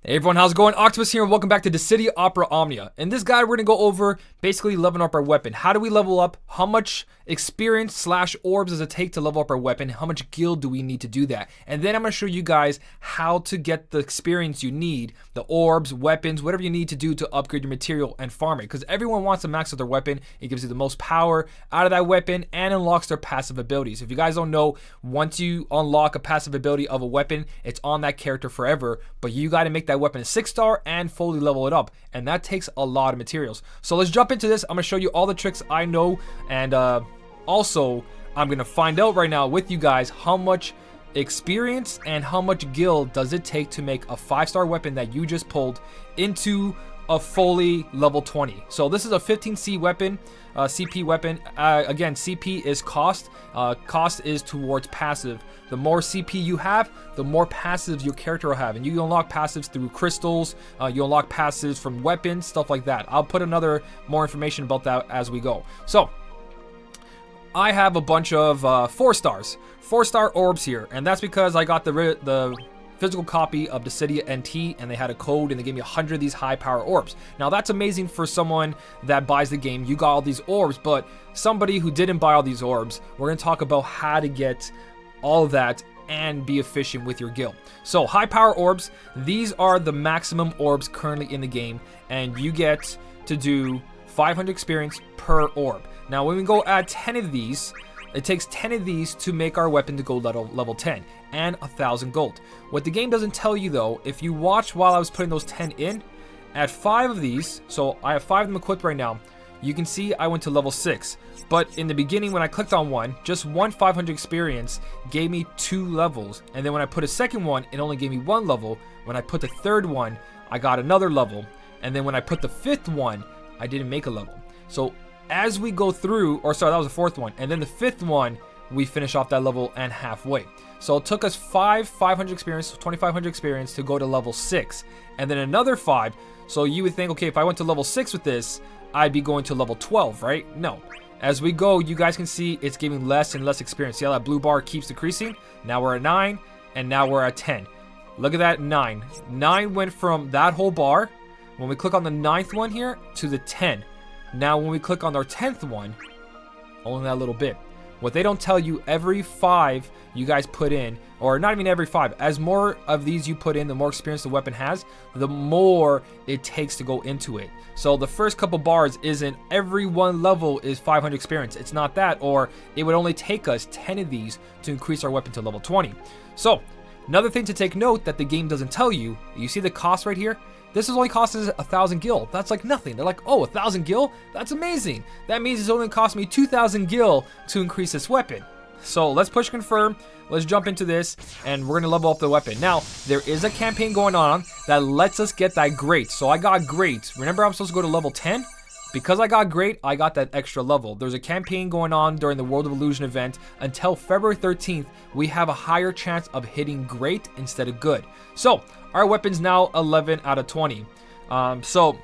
Hey everyone, how's it going? Octopus here and welcome back to Dissidia Omnia. In this guide, we're going to go over basically leveling up our weapon. How do we level up? How much experience slash orbs does it take to level up our weapon? How much guild do we need to do that? And then I'm going to show you guys how to get the experience you need, the orbs, weapons, whatever you need to do to upgrade your material and farm it. Because everyone wants to max out their weapon. It gives you the most power out of that weapon and unlocks their passive abilities. If you guys don't know, once you unlock a passive ability of a weapon, it's on that character forever. But you got to make that weapon a 6-star and fully level it up, and that takes a lot of materials. So let's jump into this. I'm gonna show you all the tricks I know, and also I'm gonna find out right now with you guys how much experience and how much guild does it take to make a 5-star weapon that you just pulled into a fully level 20. So this is a 15C weapon, CP weapon. Again, CP is cost. Cost is towards passive. The more CP you have, the more passives your character will have. And you unlock passives through crystals. You unlock passives from weapons, stuff like that. I'll put more information about that as we go. So I have a bunch of 4-stars. 4-star orbs here. And that's because I got the physical copy of Dissidia NT, and they had a code and they gave me 100 of these high power orbs. Now that's amazing for someone that buys the game. You got all these orbs, but somebody who didn't buy all these orbs, we're going to talk about how to get all of that and be efficient with your guild. So high power orbs, these are the maximum orbs currently in the game, and you get to do 500 experience per orb. Now when we go add 10 of these, it takes 10 of these to make our weapon to go level 10 and 1,000 gold. What the game doesn't tell you though, if you watch while I was putting those 10 in, at 5 of these, so I have 5 of them equipped right now, you can see I went to level 6. But in the beginning when I clicked on one, just one 500 experience gave me 2 levels. And then when I put a second one, it only gave me 1 level. When I put the third one, I got another level. And then when I put the 5th one, I didn't make a level. So as we go through, or sorry, that was the 4th one, and then the 5th one, we finish off that level and halfway. So it took us 500 experience, 2,500 experience to go to level 6, and then another 5. So you would think, okay, if I went to level 6 with this, I'd be going to level 12, right? No. As we go, you guys can see it's giving less and less experience. See how that blue bar keeps decreasing? Now we're at 9, and now we're at 10. Look at that, 9. 9 went from that whole bar, when we click on the 9th one here, to the 10. Now when we click on our 10th one, only that little bit. What they don't tell you, every 5 you guys put in, or not even every 5, as more of these you put in, the more experience the weapon has, the more it takes to go into it. So the first couple bars isn't every one level is 500 experience. It's not that, or it would only take us 10 of these to increase our weapon to level 20. So another thing to take note that the game doesn't tell you, you see the cost right here? This is only cost us 1,000 gil. That's like nothing. They're like, oh, 1,000 gil? That's amazing. That means it's only cost me 2,000 gil to increase this weapon. So let's push confirm. Let's jump into this, and we're going to level up the weapon. Now, there is a campaign going on that lets us get that great. So I got great. Remember I'm supposed to go to level 10? Because I got great, I got that extra level. There's a campaign going on during the World of Illusion event. Until February 13th, we have a higher chance of hitting great instead of good. So our weapon's now 11 out of 20. So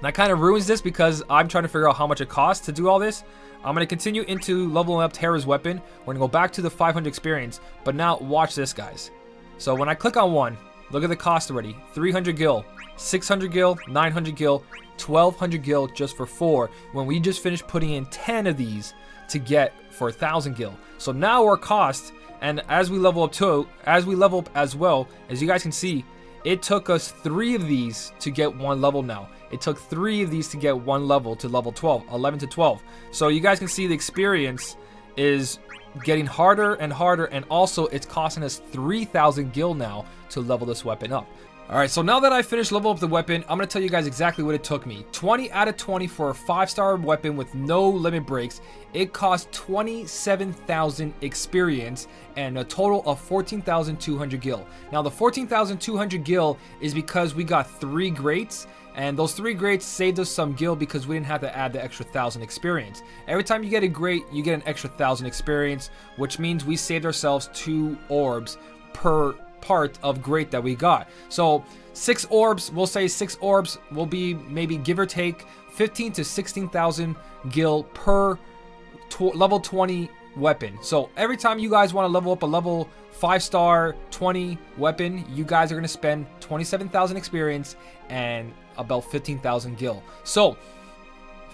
that kind of ruins this because I'm trying to figure out how much it costs to do all this. I'm going to continue into leveling up Terra's weapon. We're going to go back to the 500 experience. But now watch this, guys. So when I click on one, look at the cost already. 300 gil, 600 gil, 900 gil, 1,200 gil just for 4, when we just finished putting in 10 of these to get for 1,000 gil. So now our cost, and as we level up as well, as you guys can see, it took us 3 of these to get 1 level now. It took 3 of these to get 1 level to level 12, 11 to 12. So you guys can see the experience is getting harder and harder, and also it's costing us 3,000 gil now to level this weapon up. Alright, so now that I finished leveling up the weapon, I'm going to tell you guys exactly what it took me. 20 out of 20 for a 5-star weapon with no limit breaks. It cost 27,000 experience and a total of 14,200 gil. Now the 14,200 gil is because we got 3 greats, and those 3 greats saved us some gil because we didn't have to add the extra 1,000 experience. Every time you get a great, you get an extra 1,000 experience, which means we saved ourselves 2 orbs per part of great that we got. So 6 orbs, we'll say 6 orbs will be maybe give or take 15 to 16,000 gil per level 20 weapon. So every time you guys want to level up a level 5-star 20 weapon, you guys are going to spend 27,000 experience and about 15,000 gil. So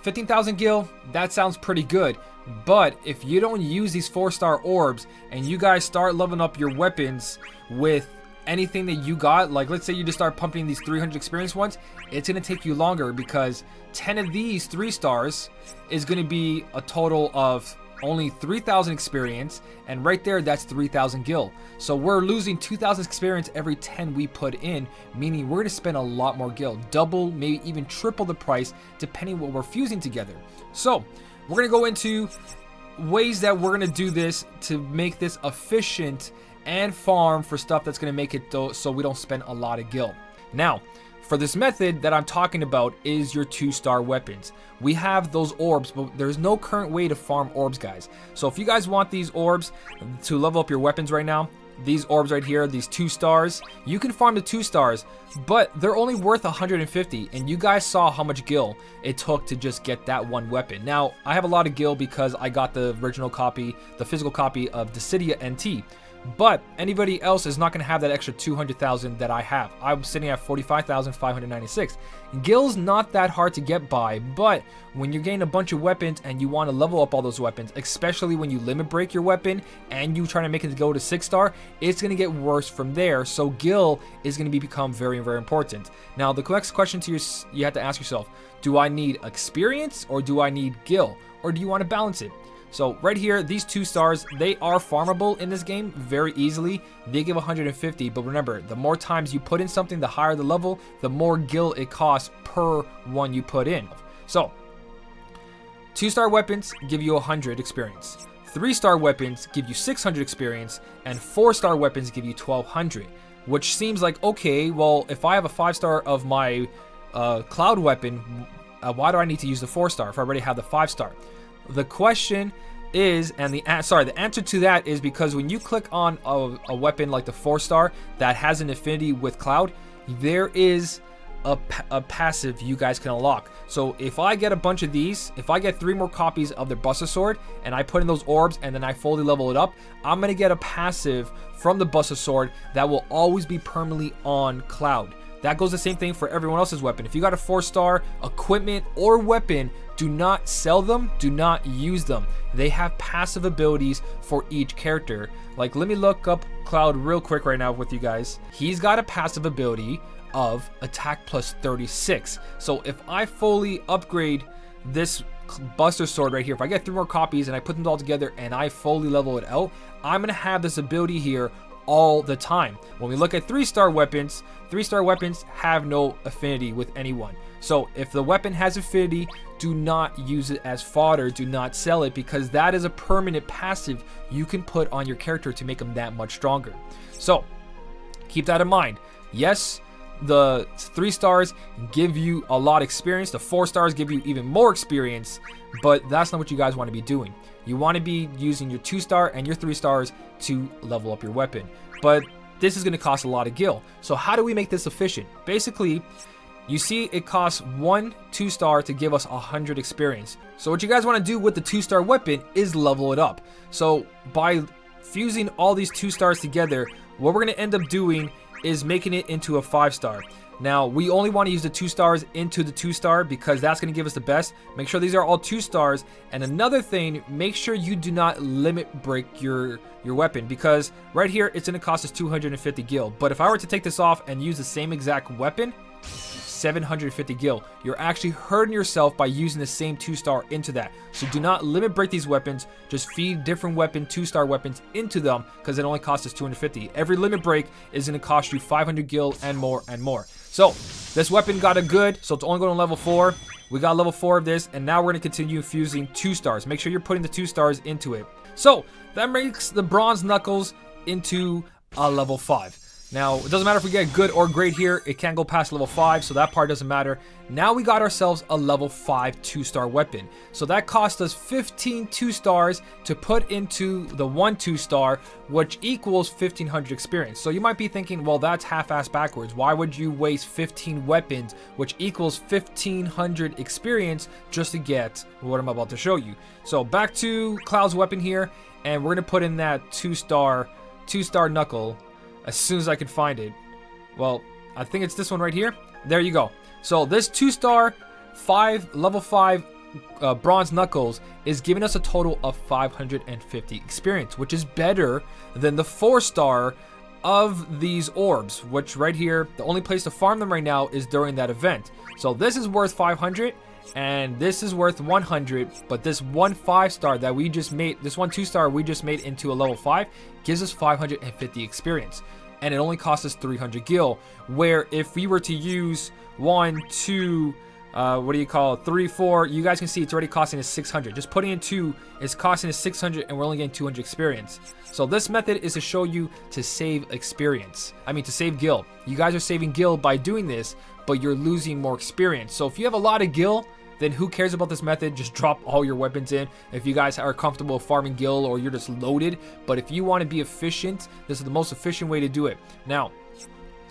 15,000 gil, that sounds pretty good. But if you don't use these 4-star orbs and you guys start leveling up your weapons with anything that you got, like let's say you just start pumping these 300 experience ones, it's going to take you longer because 10 of these 3 stars is going to be a total of only 3,000 experience, and right there that's 3,000 gil. So we're losing 2,000 experience every 10 we put in, meaning we're going to spend a lot more gil, double, maybe even triple the price depending what we're fusing together. So we're going to go into ways that we're going to do this to make this efficient and farm for stuff that's going to make it so we don't spend a lot of gil. Now, for this method that I'm talking about is your 2-star weapons. We have those orbs, but there's no current way to farm orbs, guys. So if you guys want these orbs to level up your weapons right now, these orbs right here, these 2 stars, you can farm the 2 stars, but they're only worth 150, and you guys saw how much gil it took to just get that one weapon. Now, I have a lot of gil because I got the original copy, the physical copy of Dissidia NT. But anybody else is not going to have that extra 200,000 that I have. I'm sitting at 45,596. Gil's not that hard to get by, but when you're getting a bunch of weapons and you want to level up all those weapons, especially when you limit break your weapon and you try to make it go to 6-star, it's going to get worse from there. So gil is going to become very, very important. Now, the next question you have to ask yourself, do I need experience or do I need gil? Or do you want to balance it? So right here, these 2 stars, they are farmable in this game very easily. They give 150, but remember, the more times you put in something, the higher the level, the more gil it costs per one you put in. So 2-star weapons give you 100 experience. 3-star weapons give you 600 experience, and 4-star weapons give you 1200, which seems like, okay, well, if I have a 5-star of my cloud weapon, why do I need to use the 4-star if I already have the 5-star? The question is, and the answer to that is because when you click on a weapon like the 4-star that has an affinity with cloud, there is a passive you guys can unlock. So if I get a bunch of these, if I get 3 more copies of the Buster Sword and I put in those orbs and then I fully level it up, I'm going to get a passive from the Buster Sword that will always be permanently on cloud. That goes the same thing for everyone else's weapon. If you got a 4-star equipment or weapon, do not sell them, do not use them. They have passive abilities for each character. Like, let me look up Cloud real quick right now with you guys. He's got a passive ability of attack plus 36. So if I fully upgrade this Buster Sword right here, if I get 3 more copies and I put them all together and I fully level it out, I'm gonna have this ability here all the time. When we look at 3-star weapons, 3-star weapons have no affinity with anyone. So if the weapon has affinity, do not use it as fodder, do not sell it, because that is a permanent passive you can put on your character to make them that much stronger. So keep that in mind. Yes, the 3 stars give you a lot of experience, the 4 stars give you even more experience, but that's not what you guys want to be doing. You want to be using your 2-star and your 3 stars to level up your weapon. But this is going to cost a lot of gil. So how do we make this efficient? Basically, you see it costs 1 2-star to give us 100 experience. So what you guys want to do with the 2-star weapon is level it up. So by fusing all these 2 stars together, what we're going to end up doing is making it into a 5-star. Now, we only want to use the 2 stars into the 2-star because that's going to give us the best. Make sure these are all 2 stars. And another thing, make sure you do not limit break your weapon, because right here, it's going to cost us 250 gil. But if I were to take this off and use the same exact weapon, 750 gil. You're actually hurting yourself by using the same 2-star into that. So do not limit break these weapons. Just feed different 2-star weapons into them, because it only costs us 250. Every limit break is going to cost you 500 gil and more and more. So this weapon got a good, so it's only going to level 4. We got level 4 of this, and now we're going to continue fusing 2 stars. Make sure you're putting the 2 stars into it. So that makes the bronze knuckles into a level 5. Now, it doesn't matter if we get good or great here. It can't go past level 5, so that part doesn't matter. Now we got ourselves a level 5 2-star weapon. So that cost us 15 2-stars to put into the 1 2-star, which equals 1,500 experience. So you might be thinking, well, that's half-ass backwards. Why would you waste 15 weapons, which equals 1,500 experience, just to get what I'm about to show you? So back to Cloud's weapon here, and we're going to put in that 2-star knuckle as soon as I can find it. Well, I think it's this one right here. There you go. So this 2-star level 5 bronze knuckles is giving us a total of 550 experience, which is better than the 4-star of these orbs, which right here, the only place to farm them right now is during that event. So this is worth 500 and this is worth 100, but this 1 5-star that we just made, this 1 2-star we just made into a level 5 gives us 550 experience, and it only costs us 300 gil, where if we were to use 1 2 3 4, you guys can see it's already costing us 600. Just putting in 2 is costing us 600, and we're only getting 200 experience. So this method is to show you to save experience. I mean, to save gil. You guys are saving gil by doing this, but you're losing more experience. So if you have a lot of gil, then who cares about this method? Just drop all your weapons in if you guys are comfortable farming gil or you're just loaded. But if you want to be efficient, this is the most efficient way to do it. Now,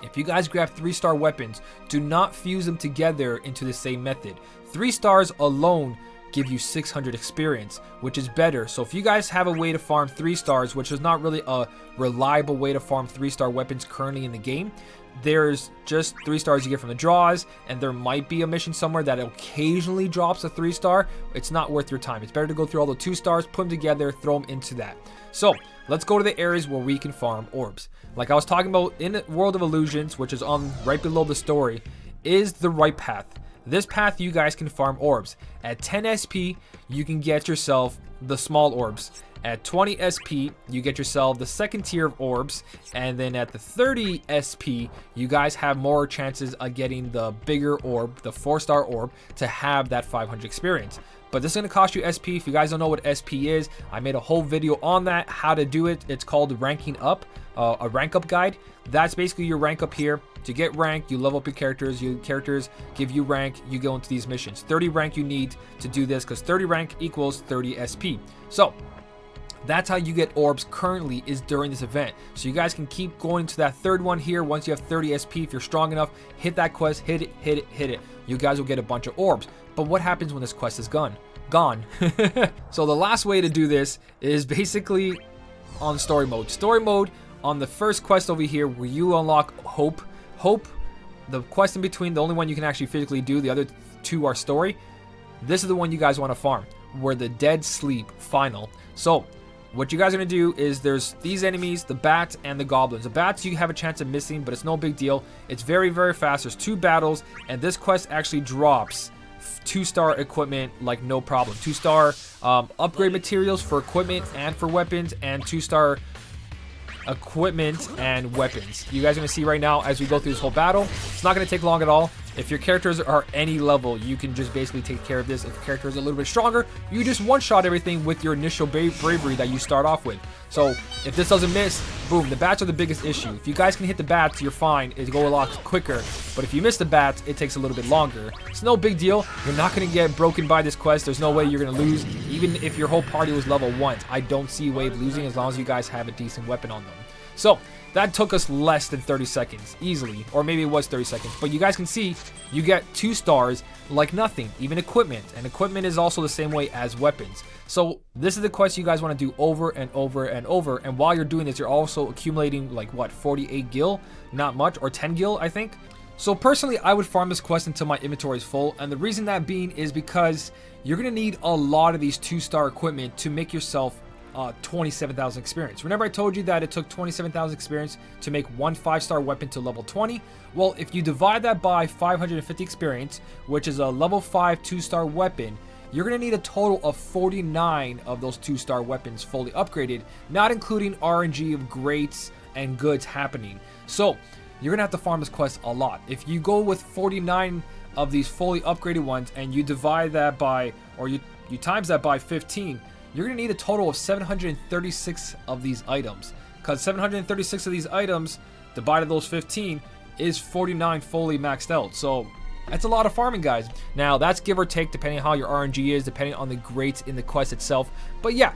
if you guys grab 3-star weapons, do not fuse them together into the same method. 3 stars alone give you 600 experience, which is better. So if you guys have a way to farm 3 stars, which is not really a reliable way to farm 3-star weapons currently in the game, there's just 3 stars you get from the draws, and there might be a mission somewhere that occasionally drops a 3-star. It's not worth your time. It's better to go through all the 2 stars, put them together, throw them into that. So let's go to the areas where we can farm orbs. Like I was talking about, in the World of Illusions, which is on right below the story, is the right path. This path you guys can farm orbs. At 10 SP, you can get yourself the small orbs. At 20 SP, you get yourself the 2nd tier of orbs, and then at the 30 SP, you guys have more chances of getting the bigger orb, the 4-star orb, to have that 500 experience. But this is going to cost you SP. If you guys don't know what SP is, I made a whole video on that, how to do it. It's called ranking up, a rank up guide. That's basically your rank up here. To get rank, you level up your characters. Your characters give you rank. You go into these missions. 30 rank you need to do this, because 30 rank equals 30 SP. So that's how you get orbs currently, is during this event. So you guys can keep going to that 3rd one here. Once you have 30 SP, if you're strong enough, hit that quest, hit it. You guys will get a bunch of orbs. But what happens when this quest is gone? So the last way to do this is basically on story mode. Story mode on the first quest over here, where you unlock Hope. The quest in between, the only one you can actually physically do, the other 2 are story. This is the one you guys want to farm, where the dead sleep final. So what you guys are going to do is, there's these enemies, the bats and the goblins. The bats you have a chance of missing, but it's no big deal. It's very, very fast. There's 2 battles, and this quest actually drops 2-star equipment like no problem. 2-star upgrade materials for equipment and for weapons, and 2-star equipment and weapons. You guys are going to see right now as we go through this whole battle. It's not going to take long at all. If your characters are any level, you can just basically take care of this. If your character is a little bit stronger, you just one-shot everything with your initial bravery that you start off with. So if this doesn't miss, boom, the bats are the biggest issue. If you guys can hit the bats, you're fine. It'll go a lot quicker. But if you miss the bats, it takes a little bit longer. It's no big deal. You're not going to get broken by this quest. There's no way you're going to lose. Even if your whole party was level 1, I don't see a way of losing as long as you guys have a decent weapon on them. So that took us less than 30 seconds, easily. Or maybe it was 30 seconds. But you guys can see, you get 2 stars like nothing, even equipment. And equipment is also the same way as weapons. So this is the quest you guys want to do over and over and over. And while you're doing this, you're also accumulating, like, what, 48 gil? Not much, or 10 gil, I think. So personally, I would farm this quest until my inventory is full. And the reason that being is because you're going to need a lot of these 2-star equipment to make yourself 27,000 experience. Remember I told you that it took 27,000 experience to make 1 5-star weapon to level 20? Well, if you divide that by 550 experience, which is a level 5 2-star weapon, you're going to need a total of 49 of those 2-star weapons fully upgraded, not including RNG of greats and goods happening. So you're going to have to farm this quest a lot. If you go with 49 of these fully upgraded ones and you divide that by, or you times that by 15, you're going to need a total of 736 of these items. Because 736 of these items divided those 15 is 49 fully maxed out. So that's a lot of farming, guys. Now, that's give or take depending on how your RNG is, depending on the grades in the quest itself. But yeah,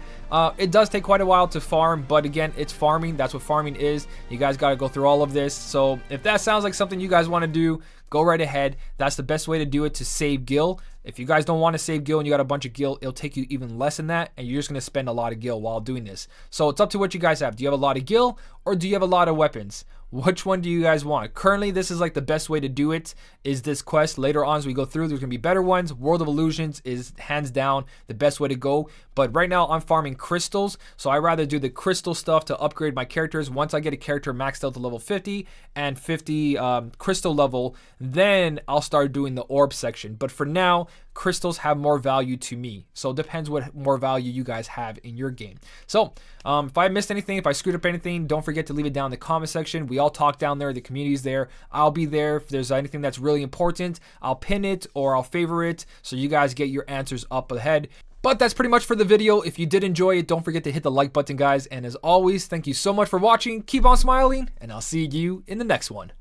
it does take quite a while to farm. But again, it's farming. That's what farming is. You guys got to go through all of this. So if that sounds like something you guys want to do, go right ahead. That's the best way to do it, to save gil. If you guys don't want to save gil and you got a bunch of gil, it'll take you even less than that, and you're just going to spend a lot of gil while doing this. So it's up to what you guys have. Do you have a lot of gil, or do you have a lot of weapons? Which one do you guys want? Currently, this is like the best way to do it, is this quest. Later on, as we go through, there's going to be better ones. World of Illusions is hands down the best way to go. But right now, I'm farming crystals, so I rather do the crystal stuff to upgrade my characters. Once I get a character maxed out to level 50 and 50 crystal level, then I'll start doing the orb section. But for now, crystals have more value to me. So it depends what more value you guys have in your game. So if I missed anything, if I screwed up anything, don't forget to leave it down in the comment section. We all talk down there. The community's there. I'll be there. If there's anything that's really important, I'll pin it or I'll favor it so you guys get your answers up ahead. But that's pretty much for the video. If you did enjoy it, don't forget to hit the like button, guys. And as always, thank you so much for watching. Keep on smiling, and I'll see you in the next one.